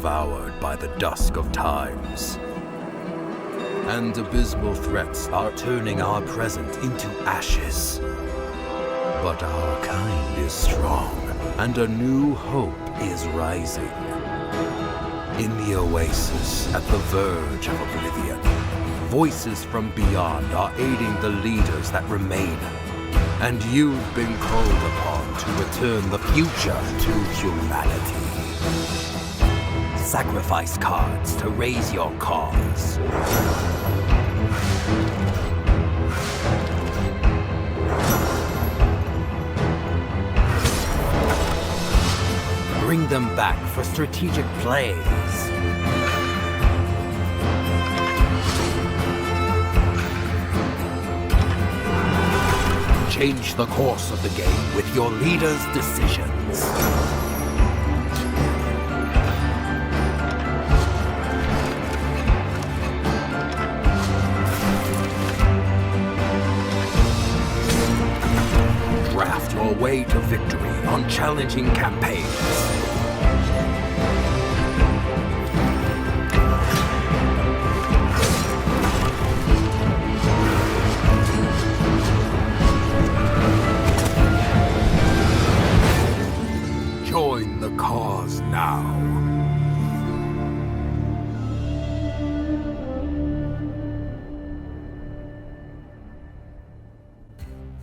devoured by the dusk of times. And abysmal threats are turning our present into ashes. But our kind is strong, and a new hope is rising. In the oasis at the verge of oblivion, voices from beyond are aiding the leaders that remain. And you've been called upon to return the future to humanity. Sacrifice cards to raise your cause. Bring them back for strategic plays. Change the course of the game with your leader's decisions. Draft your way to victory on challenging campaigns. Join the cause now.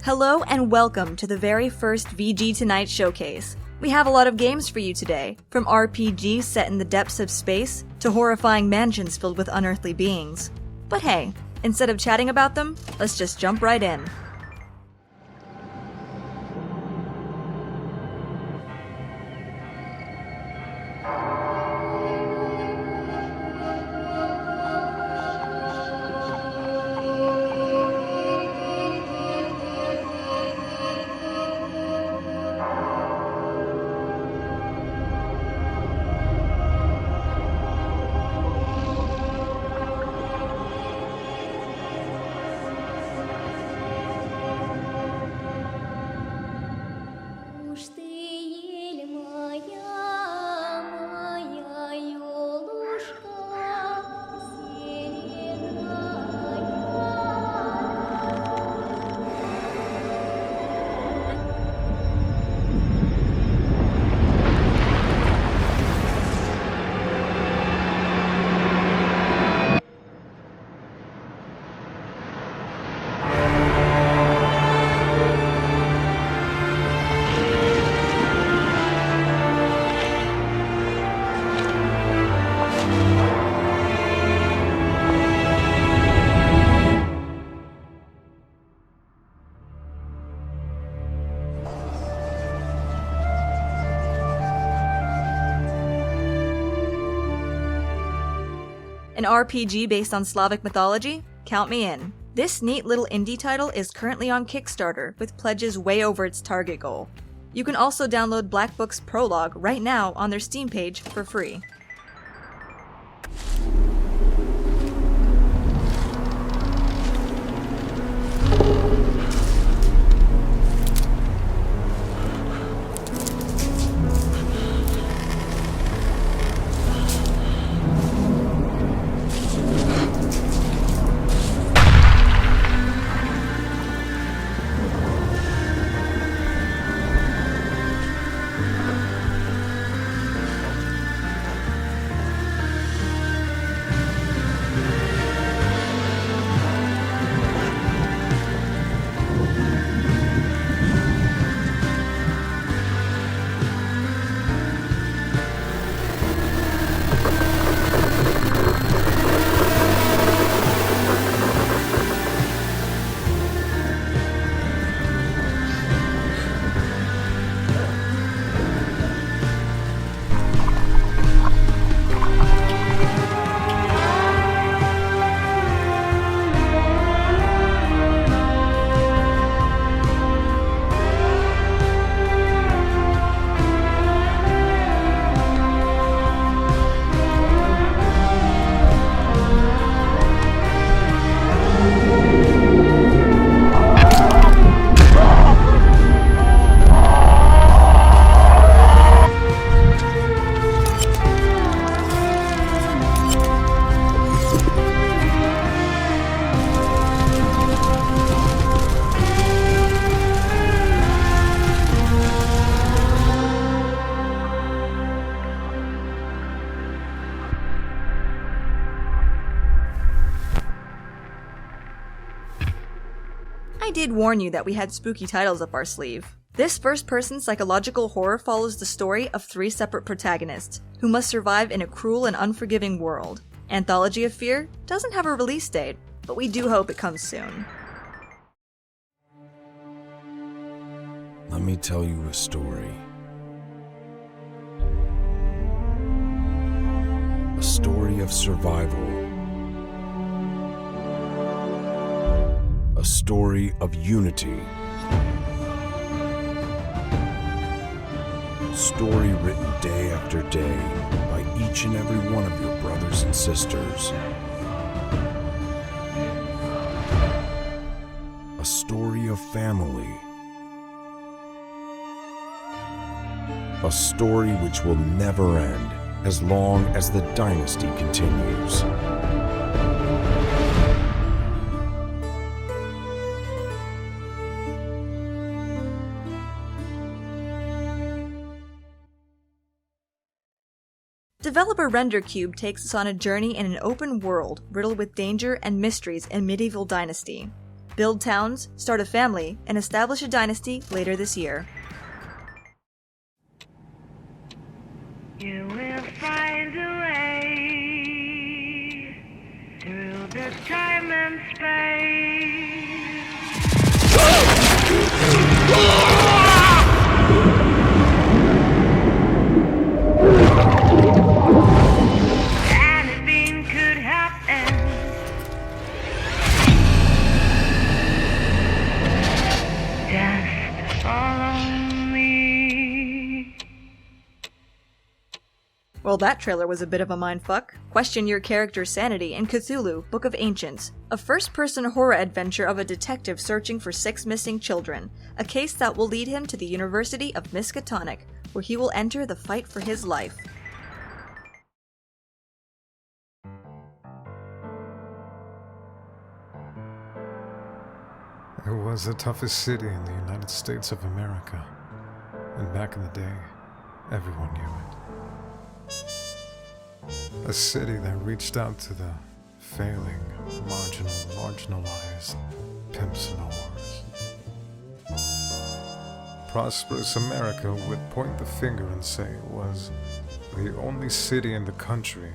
Hello and welcome to the very first VG Tonight showcase. We have a lot of games for you today, from RPGs set in the depths of space to horrifying mansions filled with unearthly beings. But hey, instead of chatting about them, let's just jump right in. An RPG based on Slavic mythology? Count me in. This neat little indie title is currently on Kickstarter, with pledges way over its target goal. You can also download Black Book's Prologue right now on their Steam page for free. I did warn you that we had spooky titles up our sleeve. This first-person psychological horror follows the story of 3 separate protagonists who must survive in a cruel and unforgiving world. Anthology of Fear doesn't have a release date, but we do hope it comes soon. Let me tell you a story. A story of survival. A story of unity. A story written day after day by each and every one of your brothers and sisters. A story of family. A story which will never end as long as the dynasty continues. Developer RenderCube takes us on a journey in an open world riddled with danger and mysteries in medieval dynasty. Build towns, start a family, and establish a dynasty later this year. You will find a way through the time and space. Anything could happen. Just follow me. Well, that trailer was a bit of a mindfuck. Question your character's sanity in Cthulhu, Book of Ancients, a first-person horror adventure of a detective searching for 6 missing children, a case that will lead him to the University of Miskatonic, where he will enter the fight for his life. It was the toughest city in the United States of America. And back in the day, everyone knew it. A city that reached out to the failing, marginalized pimps and whores. Prosperous America would point the finger and say it was the only city in the country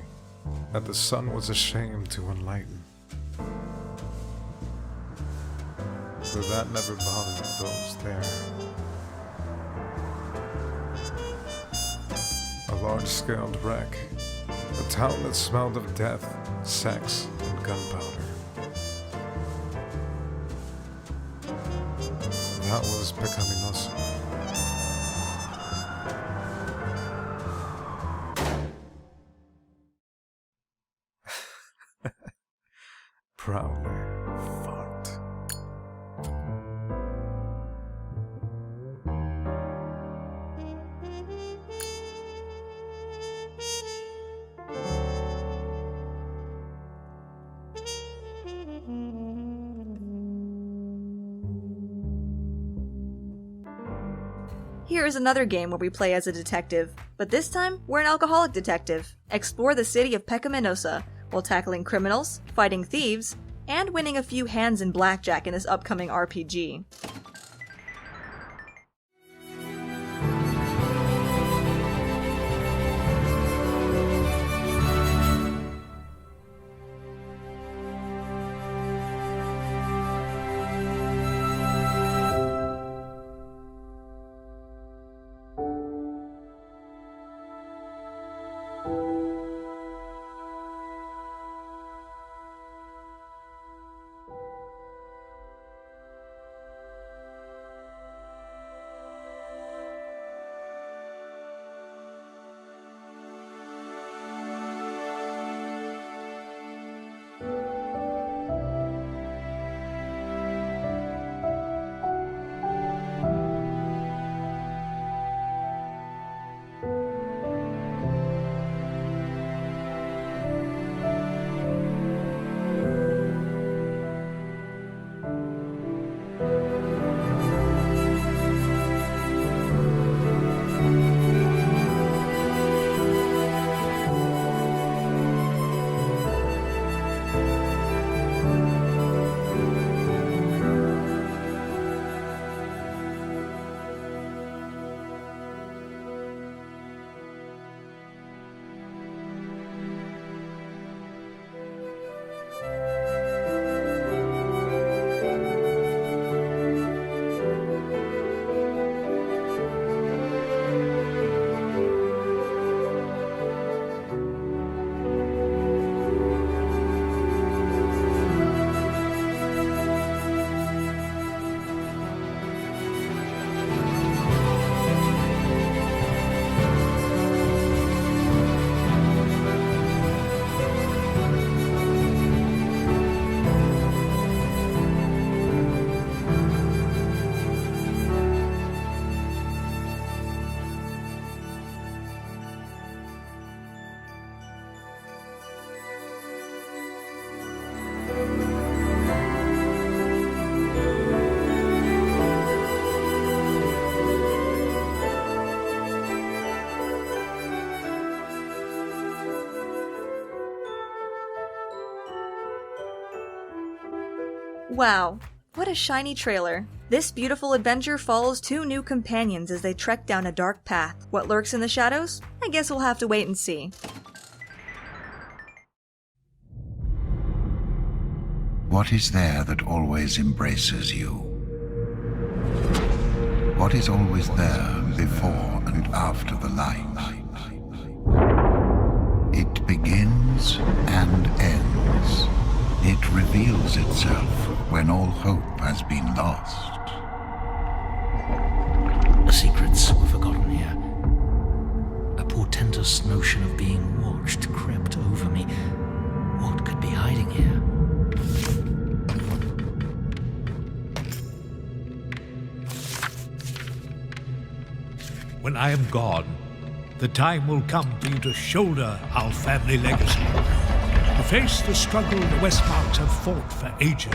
that the sun was ashamed to enlighten. But that never bothered those there. A large-scale wreck, a town that smelled of death, sex, and gunpowder. That was Pecaminoso. Proudly fucked. Here is another game where we play as a detective, but this time we're an alcoholic detective. Explore the city of Pecaminosa while tackling criminals, fighting thieves, and winning a few hands in blackjack in this upcoming RPG. Wow, what a shiny trailer. This beautiful adventure follows two new companions as they trek down a dark path. What lurks in the shadows? I guess we'll have to wait and see. What is there that always embraces you? What is always there before and after the light? It begins and ends. It reveals itself when all hope has been lost. The secrets were forgotten here. A portentous notion of being watched crept over me. What could be hiding here? When I am gone, the time will come for you to shoulder our family legacy, to face the struggle the Westmarks have fought for ages.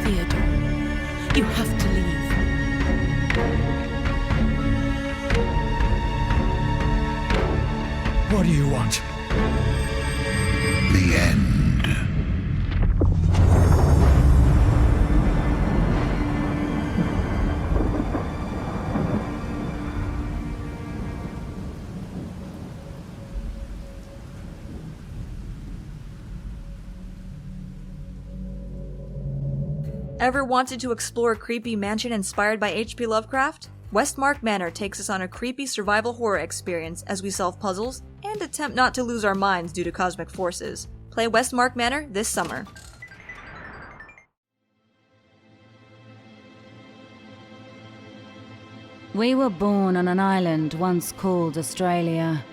Theodore, you have to leave. What do you want? The end. Ever wanted to explore a creepy mansion inspired by H.P. Lovecraft? Westmark Manor takes us on a creepy survival horror experience as we solve puzzles and attempt not to lose our minds due to cosmic forces. Play Westmark Manor this summer. We were born on an island once called Australia.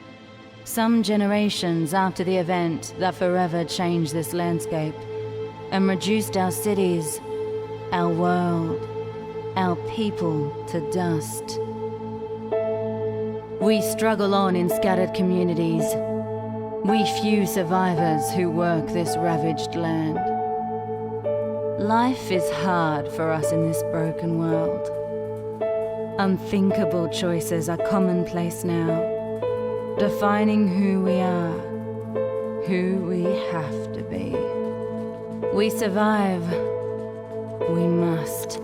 Some generations after the event that forever changed this landscape and reduced our cities, our world, our people to dust. We struggle on in scattered communities. We few survivors who work this ravaged land. Life is hard for us in this broken world. Unthinkable choices are commonplace now, defining who we are, who we have to be. We survive. We must.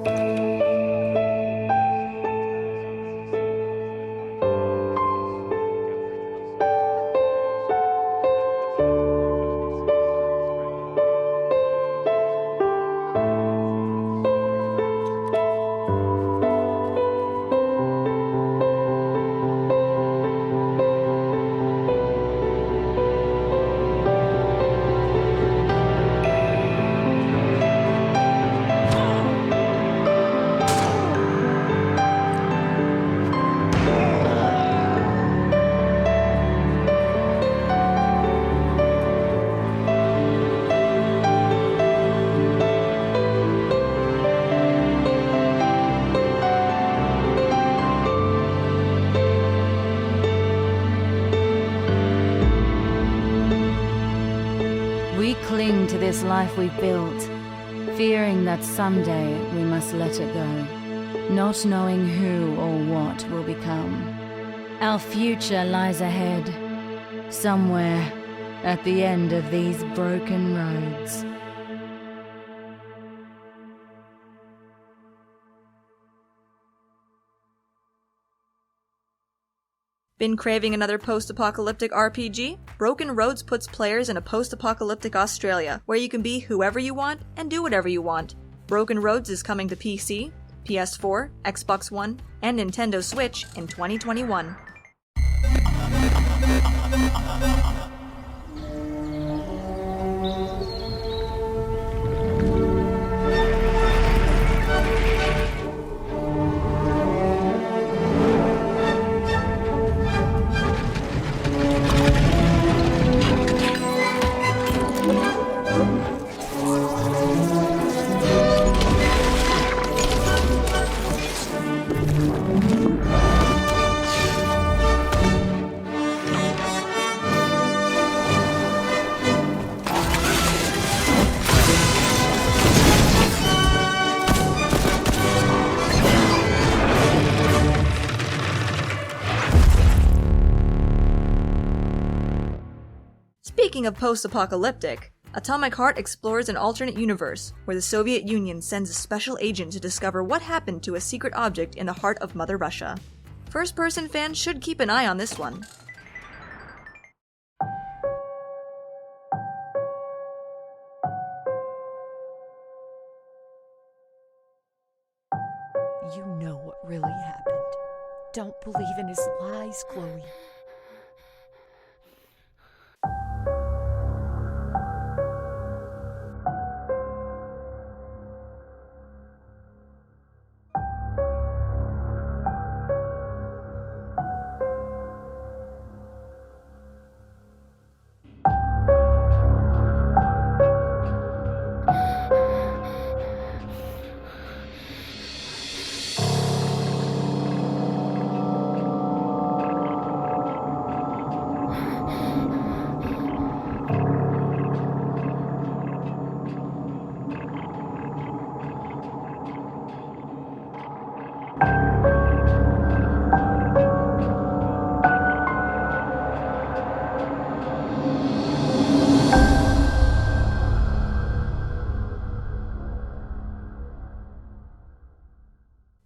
We cling to this life we've built, fearing that someday we must let it go, not knowing who or what will become. Our future lies ahead, somewhere at the end of these broken roads. Been craving another post-apocalyptic RPG? Broken Roads puts players in a post-apocalyptic Australia, where you can be whoever you want and do whatever you want. Broken Roads is coming to PC, PS4, Xbox One, and Nintendo Switch in 2021. Speaking of post-apocalyptic, Atomic Heart explores an alternate universe where the Soviet Union sends a special agent to discover what happened to a secret object in the heart of Mother Russia. First-person fans should keep an eye on this one. You know what really happened. Don't believe in his lies, Chloe.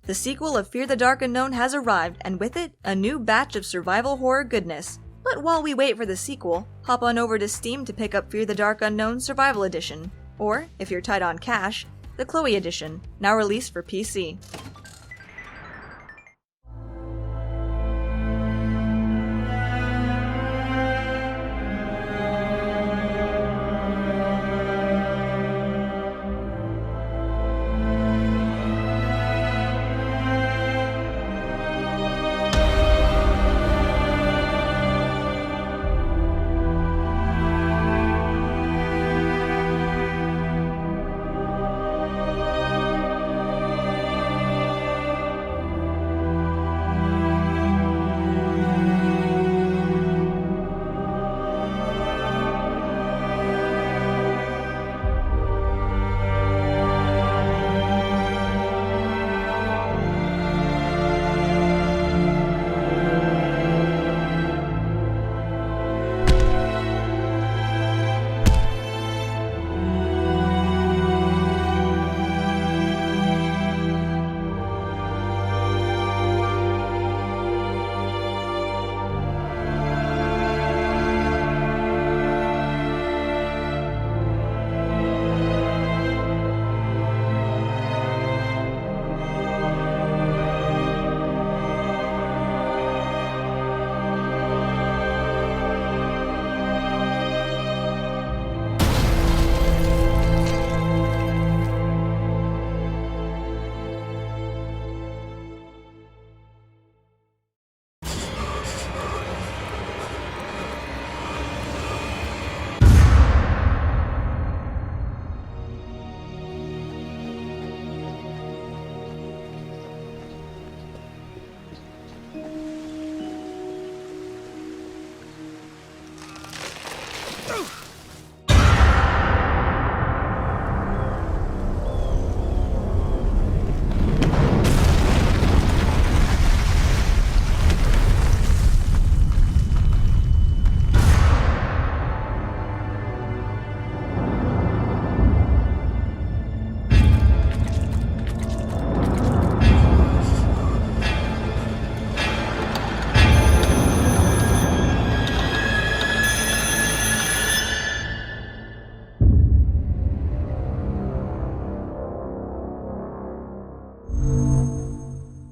The sequel of Fear the Dark Unknown has arrived, and with it, a new batch of survival horror goodness. But while we wait for the sequel, hop on over to Steam to pick up Fear the Dark Unknown Survival Edition. Or, if you're tight on cash, the Chloe Edition, now released for PC.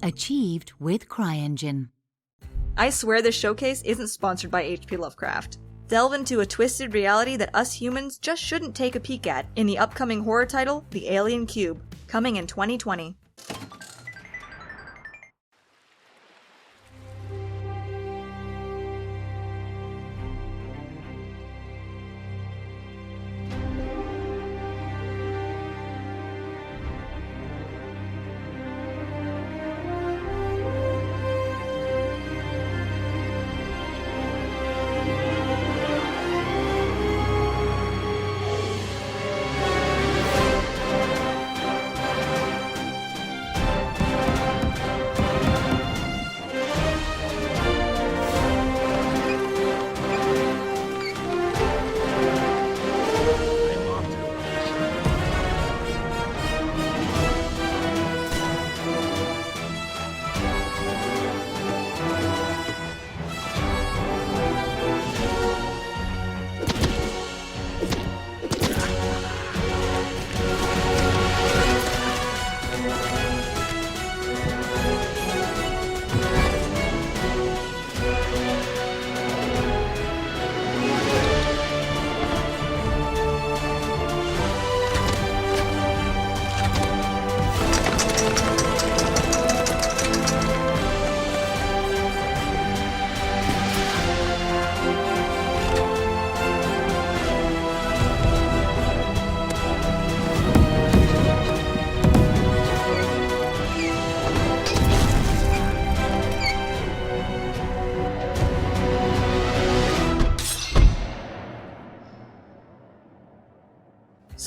Achieved with CryEngine. I swear this showcase isn't sponsored by H.P. Lovecraft. Delve into a twisted reality that us humans just shouldn't take a peek at in the upcoming horror title, The Alien Cube, coming in 2020.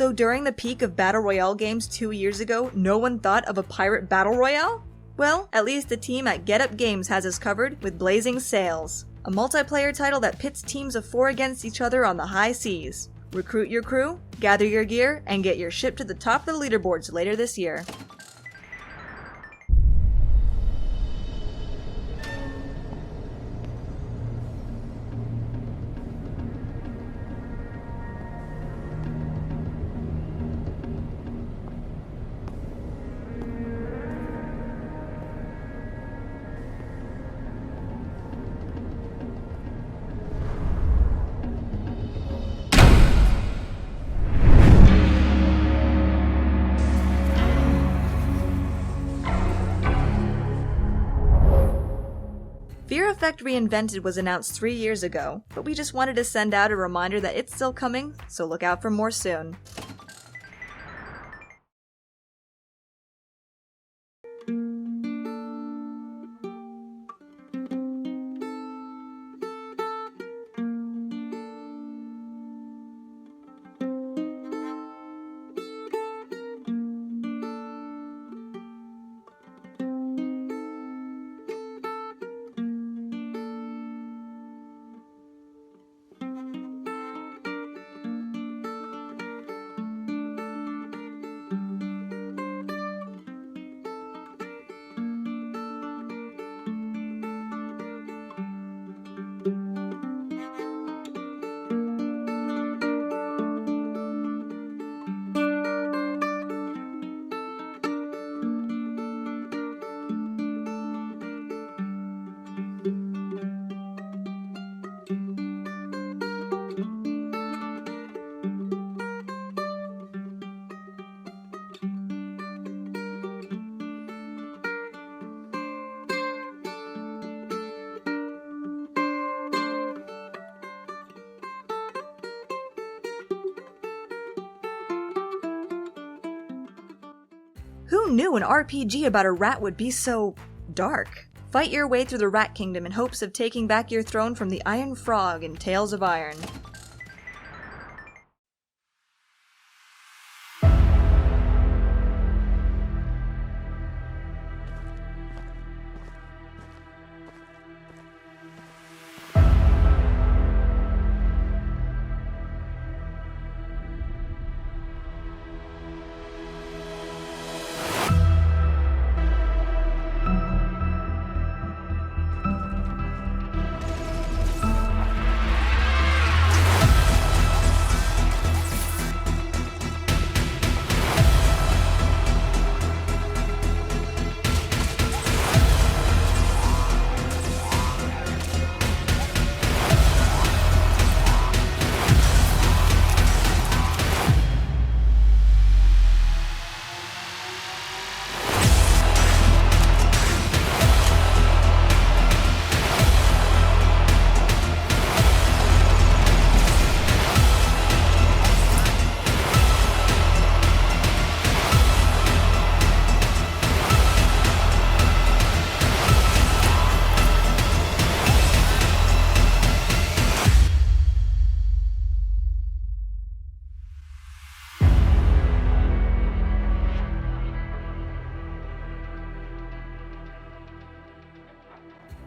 So during the peak of Battle Royale games 2 years ago, no one thought of a pirate Battle Royale? Well, at least the team at Get Up Games has us covered with Blazing Sails, a multiplayer title that pits teams of 4 against each other on the high seas. Recruit your crew, gather your gear, and get your ship to the top of the leaderboards later this year. Fear Effect Reinvented was announced 3 years ago, but we just wanted to send out a reminder that it's still coming, so look out for more soon. Who knew an RPG about a rat would be so dark? Fight your way through the Rat Kingdom in hopes of taking back your throne from the Iron Frog in Tales of Iron.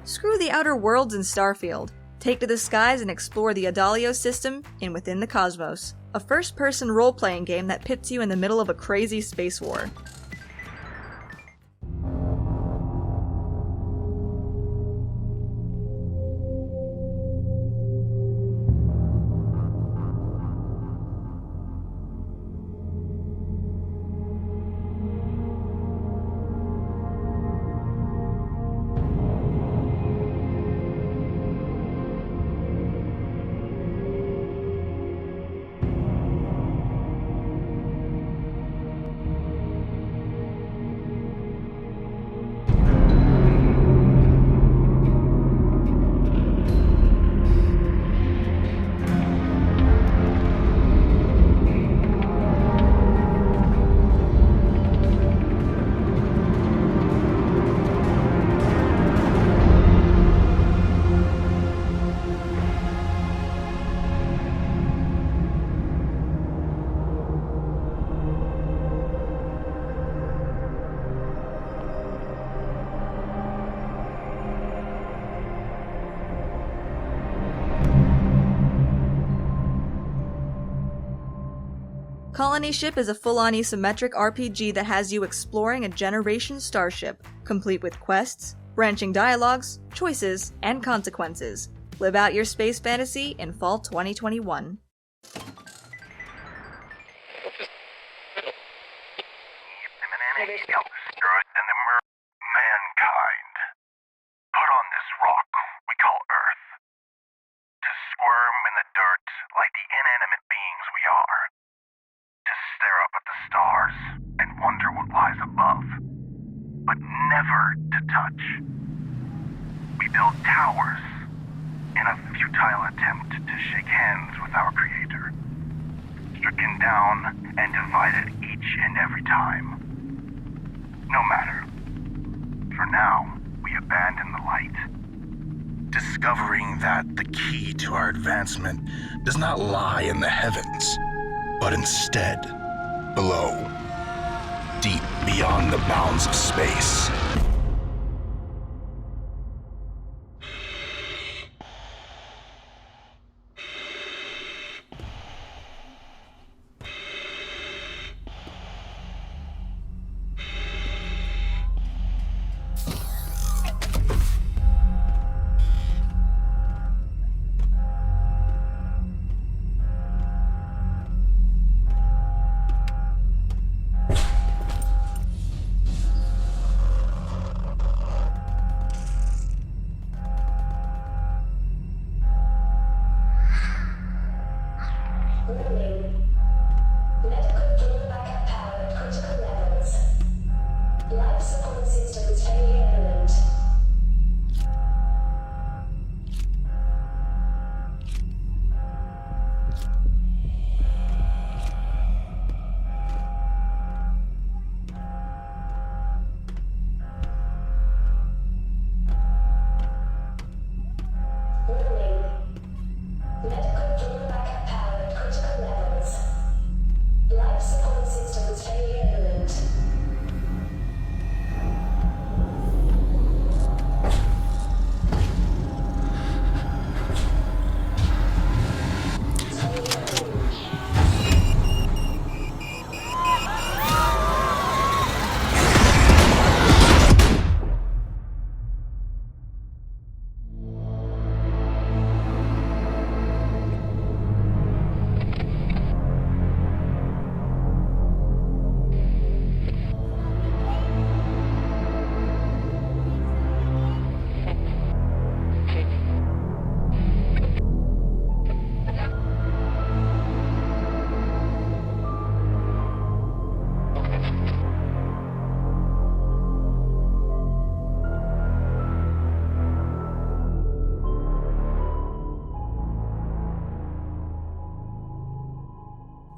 Screw the Outer Worlds and Starfield. Take to the skies and explore the Adalio system in Within the Cosmos, a first-person role-playing game that pits you in the middle of a crazy space war. Colony Ship is a full-on isometric RPG that has you exploring a Generation starship, complete with quests, branching dialogues, choices, and consequences. Live out your space fantasy in fall 2021. Mankind put on this rock we call Earth to squirm in the dirt like the inanimate beings we are, to stare up at the stars and wonder what lies above, but never to touch. We build towers in a futile attempt to shake hands with our Creator, stricken down and divided each and every time. No matter. For now, we abandon the light, discovering that the key to our advancement does not lie in the heavens, but instead below, deep beyond the bounds of space.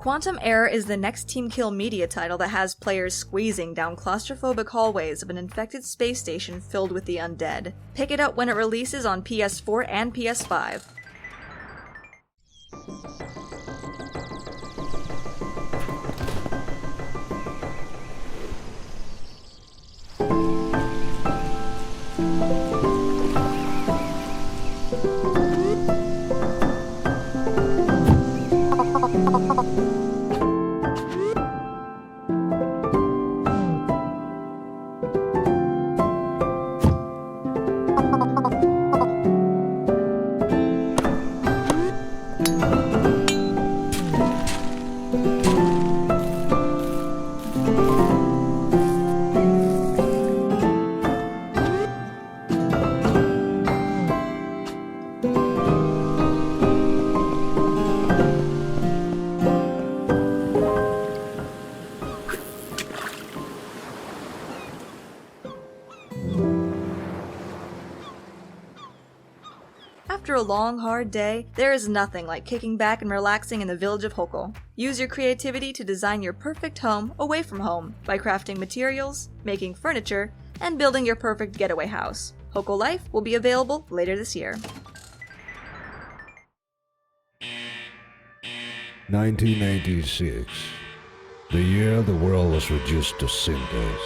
Quantum Error is the next Team Kill media title that has players squeezing down claustrophobic hallways of an infected space station filled with the undead. Pick it up when it releases on PS4 and PS5. After a long, hard day, there is nothing like kicking back and relaxing in the village of Hokul. Use your creativity to design your perfect home away from home by crafting materials, making furniture, and building your perfect getaway house. Hokul Life will be available later this year. 1996, the year the world was reduced to cinders.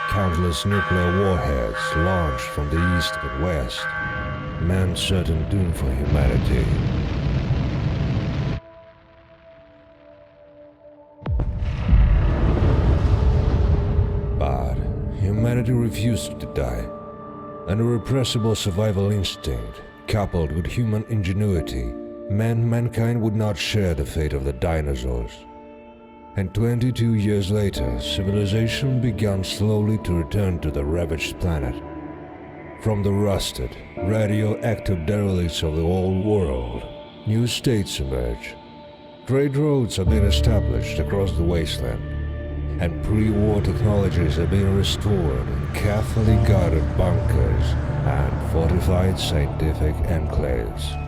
Countless nuclear warheads launched from the east and west meant certain doom for humanity. humanity refused to die. An irrepressible survival instinct, coupled with human ingenuity, meant mankind would not share the fate of the dinosaurs. And 22 years later, civilization began slowly to return to the ravaged planet. From the rusted, radioactive derelicts of the old world, new states emerge. Trade roads have been established across the wasteland, and pre-war technologies have been restored in carefully guarded bunkers and fortified scientific enclaves.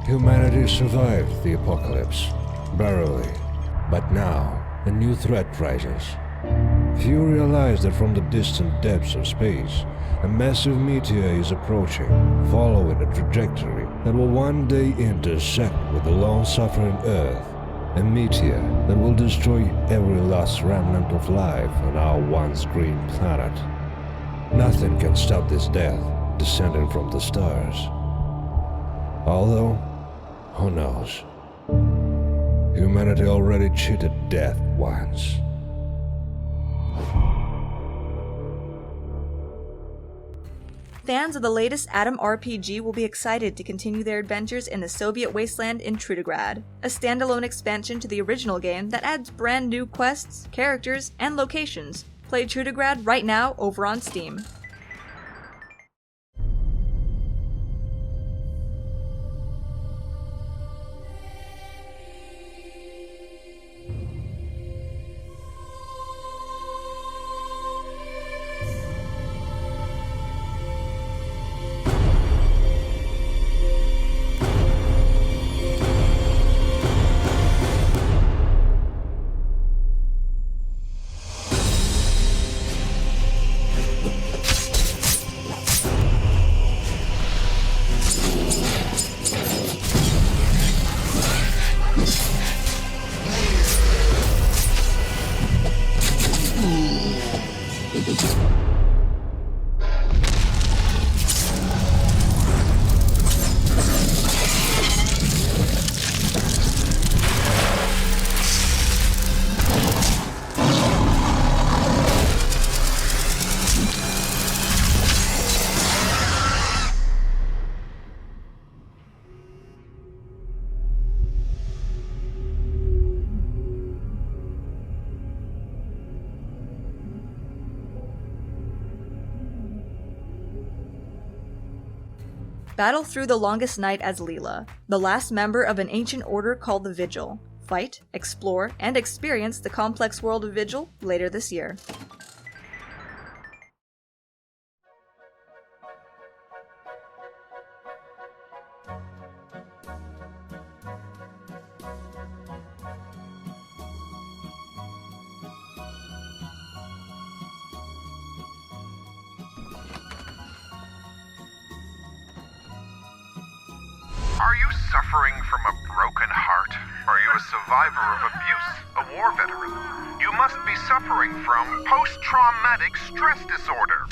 Humanity survived the apocalypse, barely, but now a new threat rises. Few realize that from the distant depths of space, a massive meteor is approaching, following a trajectory that will one day intersect with the long-suffering Earth, a meteor that will destroy every last remnant of life on our once green planet. Nothing can stop this death descending from the stars. Although, who knows? Humanity already cheated death once. Fans of the latest Atom RPG will be excited to continue their adventures in the Soviet wasteland in Trudograd, a standalone expansion to the original game that adds brand new quests, characters, and locations. Play Trudograd right now over on Steam. Battle through the longest night as Leela, the last member of an ancient order called the Vigil. Fight, explore, and experience the complex world of Vigil later this year. Are you suffering from a broken heart? Are you a survivor of abuse, a war veteran? You must be suffering from post-traumatic stress disorder.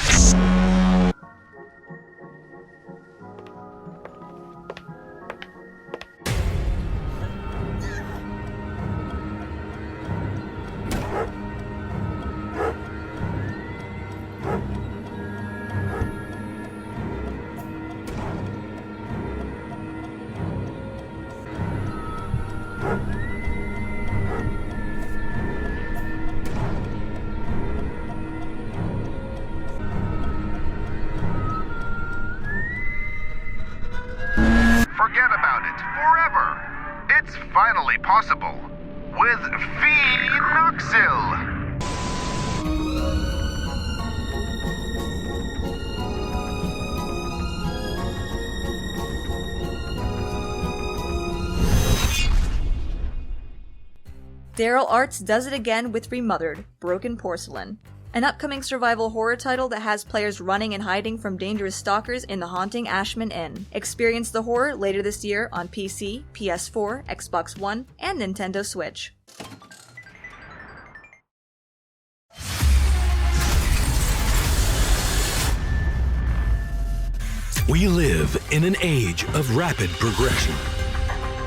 Forget about it forever. It's finally possible with Phenoxyl. Daryl Arts does it again with Remothered, Broken Porcelain, an upcoming survival horror title that has players running and hiding from dangerous stalkers in the haunting Ashman Inn. Experience the horror later this year on PC, PS4, Xbox One, and Nintendo Switch. We live in an age of rapid progression.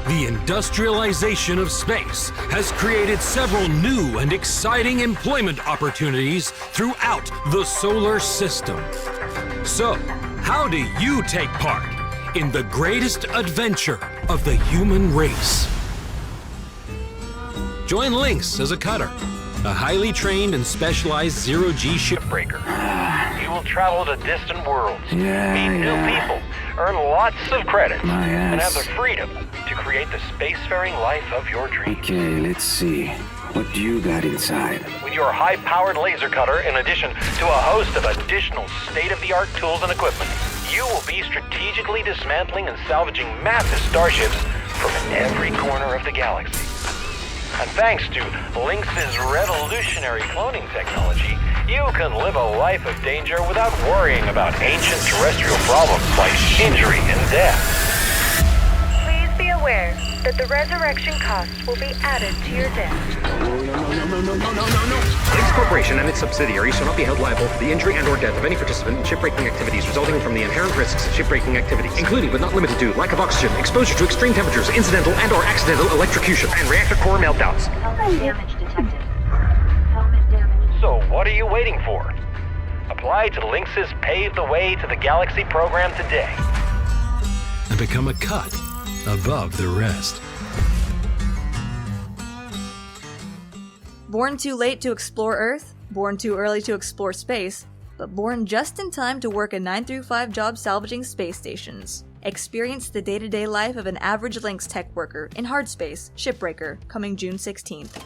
The industrialization of space has created several new and exciting employment opportunities throughout the solar system. So, how do you take part in the greatest adventure of the human race? Join Lynx as a cutter, a highly trained and specialized zero-G shipbreaker. You will travel to distant worlds, meet new people, earn lots of credits, and have the freedom to create the spacefaring life of your dreams. Okay, let's see. What do you got inside? With your high-powered laser cutter, in addition to a host of additional state-of-the-art tools and equipment, you will be strategically dismantling and salvaging massive starships from every corner of the galaxy. And thanks to Lynx's revolutionary cloning technology, you can live a life of danger without worrying about ancient terrestrial problems like injury and death. Please be aware that the resurrection costs will be added to your debt. Lynx Corporation and its subsidiaries shall not be held liable for the injury and/or death of any participant in shipbreaking activities resulting from the inherent risks of shipbreaking activities, including but not limited to lack of oxygen, exposure to extreme temperatures, incidental and/or accidental electrocution, and reactor core meltdowns. Helmet damage detected. Helmet damage. So what are you waiting for? Apply to Lynx's Pave the Way to the Galaxy program today. And become a cut above the rest. Born too late to explore Earth, born too early to explore space, but born just in time to work a 9-5 job salvaging space stations. Experience the day-to-day life of an average Lynx tech worker in Hard Space, Shipbreaker, coming June 16th.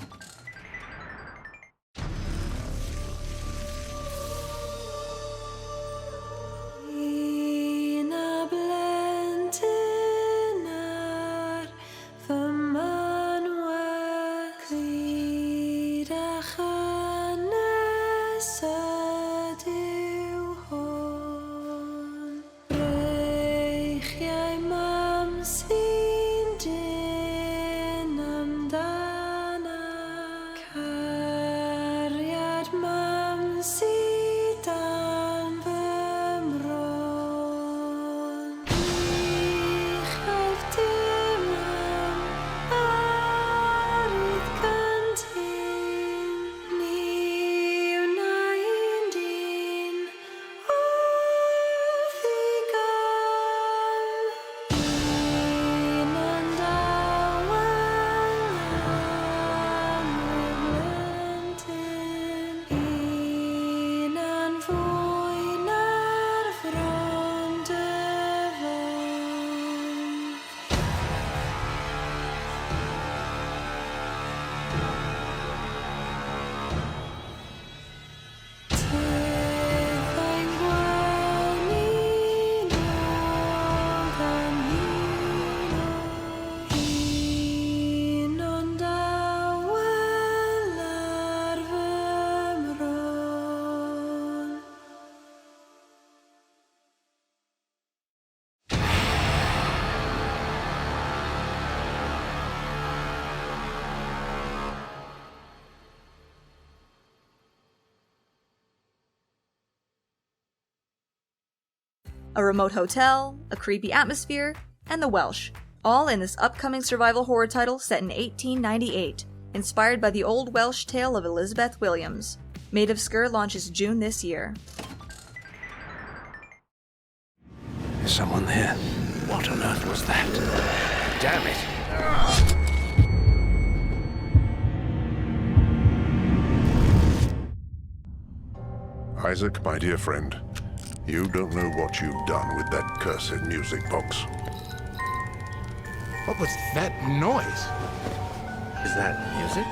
A remote hotel, a creepy atmosphere, and the Welsh, all in this upcoming survival horror title set in 1898, inspired by the old Welsh tale of Elizabeth Williams. Maid of Sker launches June this year. Is someone there? What on earth was that? Damn it! Isaac, my dear friend, you don't know what you've done with that cursed music box. What was that noise? Is that music?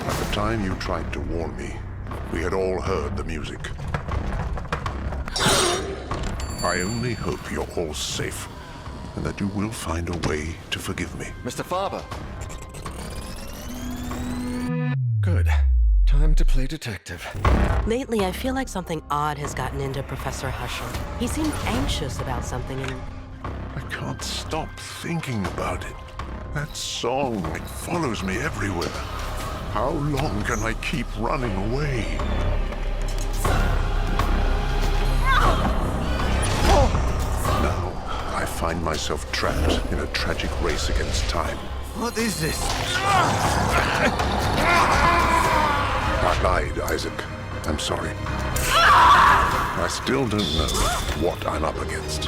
At the time you tried to warn me, we had all heard the music. I only hope you're all safe, and that you will find a way to forgive me. Mr. Farber! Good. Time to play detective. Lately, I feel like something odd has gotten into Professor Hushel. He seemed anxious about something and... I can't stop thinking about it. That song, it follows me everywhere. How long can I keep running away? Now, I find myself trapped in a tragic race against time. What is this? I lied, Isaac. I'm sorry. I still don't know what I'm up against.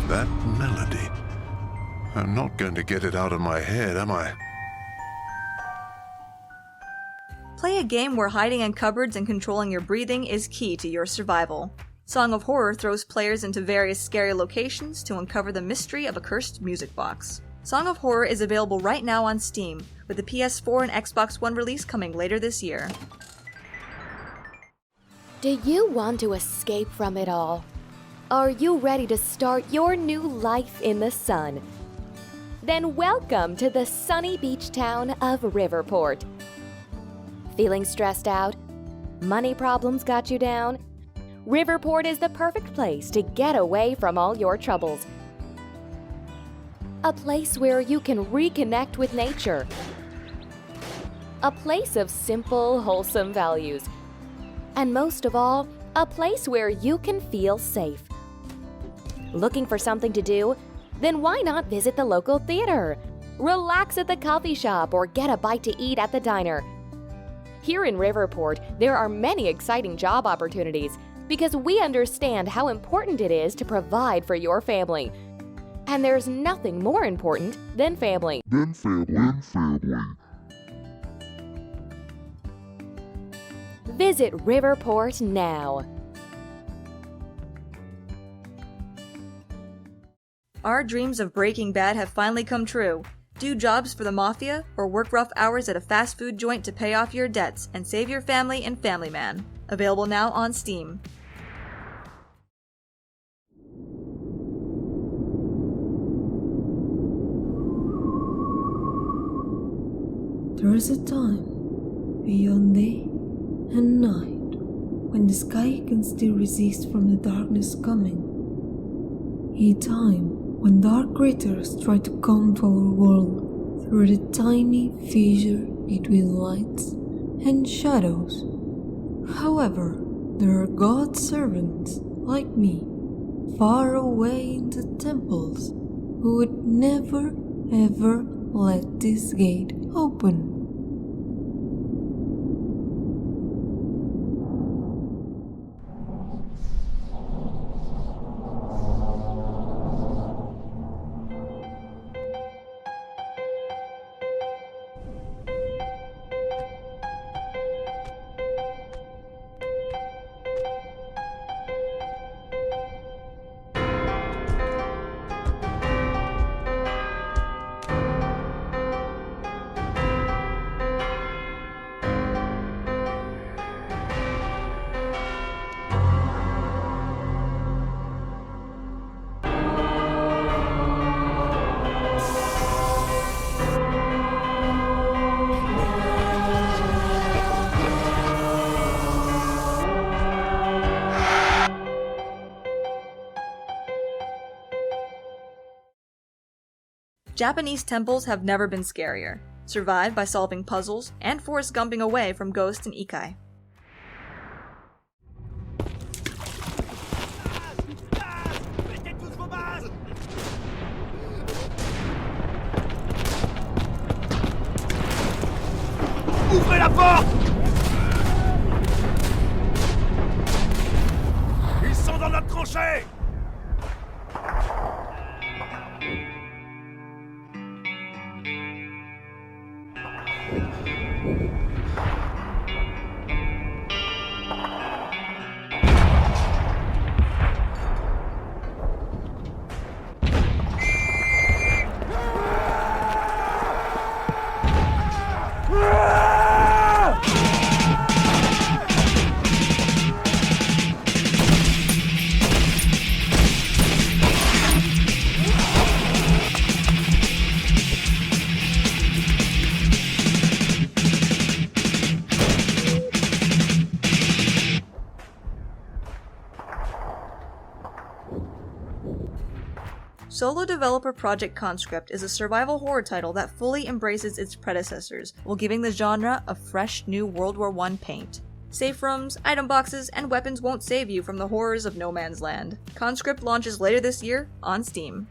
That melody. I'm not going to get it out of my head, am I? Play a game where hiding in cupboards and controlling your breathing is key to your survival. Song of Horror throws players into various scary locations to uncover the mystery of a cursed music box. Song of Horror is available right now on Steam, with the PS4 and Xbox One release coming later this year. Do you want to escape from it all? Are you ready to start your new life in the sun? Then welcome to the sunny beach town of Riverport. Feeling stressed out? Money problems got you down? Riverport is the perfect place to get away from all your troubles. A place where you can reconnect with nature. A place of simple, wholesome values. And most of all, a place where you can feel safe. Looking for something to do? Then why not visit the local theater? Relax at the coffee shop or get a bite to eat at the diner. Here in Riverport, there are many exciting job opportunities because we understand how important it is to provide for your family. And there's nothing more important than family. Visit Riverport now. Our dreams of Breaking Bad have finally come true. Do jobs for the Mafia, or work rough hours at a fast food joint to pay off your debts and save your family in Family Man. Available now on Steam. There is a time beyond day and night when the sky can still resist from the darkness coming. A time when dark creatures try to come to our world through the tiny fissure between lights and shadows. However, there are God's servants like me, far away in the temples, who would never ever let this gate open. Japanese temples have never been scarier. Survive by solving puzzles and Forrest Gumping away from ghosts and ikai. Ouvrez la porte! Ils sont dans notre tranchée! Solo developer Project Conscript is a survival horror title that fully embraces its predecessors while giving the genre a fresh new World War I paint. Safe rooms, item boxes, and weapons won't save you from the horrors of no man's land. Conscript launches later this year on Steam.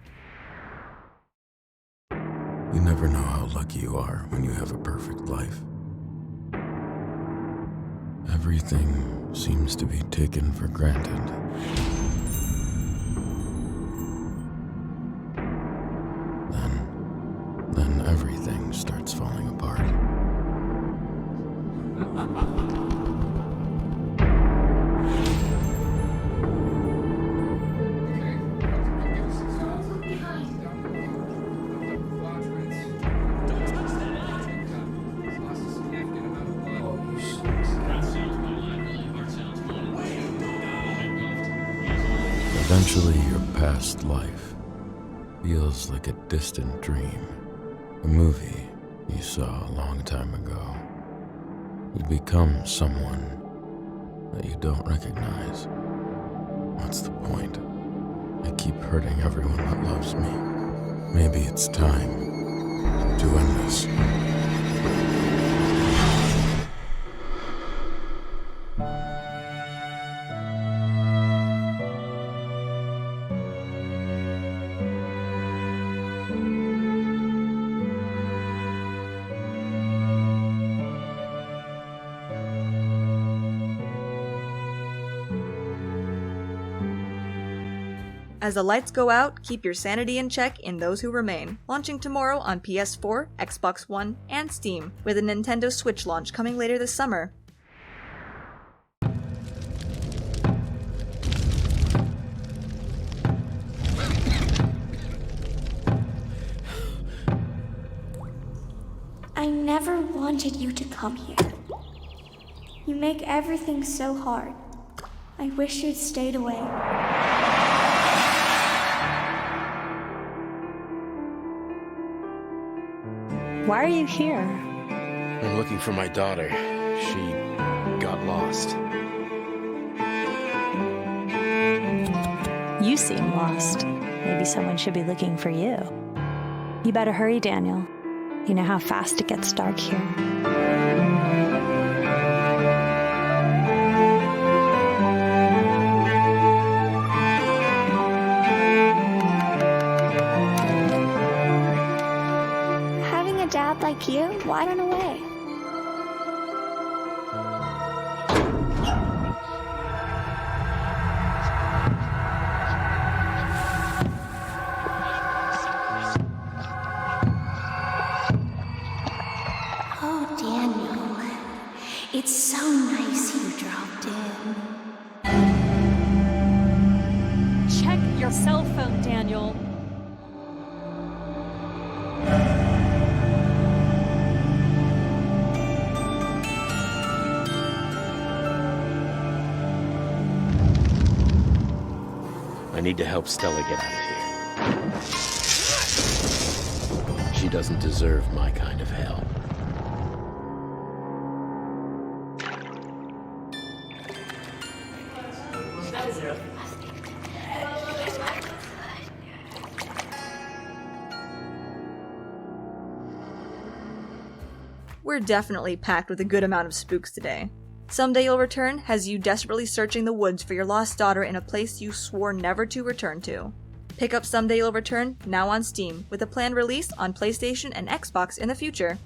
You never know how lucky you are when you have a perfect life. Everything seems to be taken for granted. Then everything starts falling apart. Eventually, your past life feels like a distant dream, a movie you saw a long time ago. You become someone that you don't recognize. What's the point? I keep hurting everyone that loves me. Maybe it's time to end this. As the lights go out, keep your sanity in check in Those Who Remain, launching tomorrow on PS4, Xbox One, and Steam, with a Nintendo Switch launch coming later this summer. I never wanted you to come here. You make everything so hard. I wish you'd stayed away. Why are you here? I'm looking for my daughter. She got lost. You seem lost. Maybe someone should be looking for you. You better hurry, Daniel. You know how fast it gets dark here. Having a dad like you, why run away? Oh, Daniel. It's so nice you dropped in. Check your cell phone, Daniel. I need to help Stella get out of here. She doesn't deserve my kind of hell. We're definitely packed with a good amount of spooks today. Someday You'll Return has you desperately searching the woods for your lost daughter in a place you swore never to return to. Pick up Someday You'll Return now on Steam, with a planned release on PlayStation and Xbox in the future.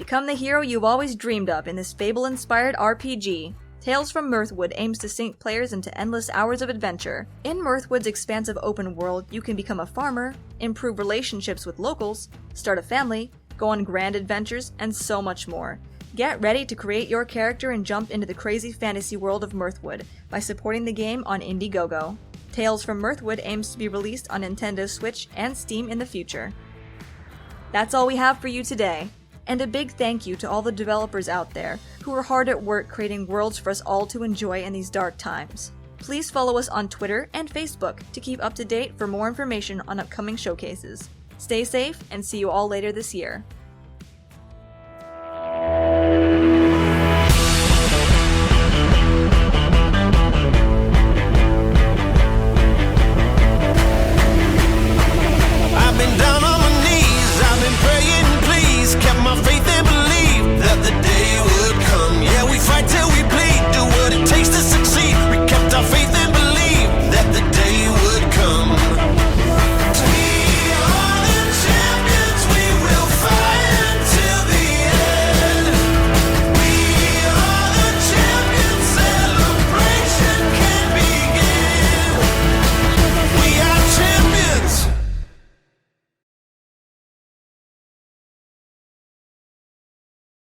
Become the hero you've always dreamed of in this Fable-inspired RPG. Tales from Mirthwood aims to sink players into endless hours of adventure. In Mirthwood's expansive open world, you can become a farmer, improve relationships with locals, start a family, go on grand adventures, and so much more. Get ready to create your character and jump into the crazy fantasy world of Mirthwood by supporting the game on Indiegogo. Tales from Mirthwood aims to be released on Nintendo Switch and Steam in the future. That's all we have for you today. And a big thank you to all the developers out there who are hard at work creating worlds for us all to enjoy in these dark times. Please follow us on Twitter and Facebook to keep up to date for more information on upcoming showcases. Stay safe and see you all later this year.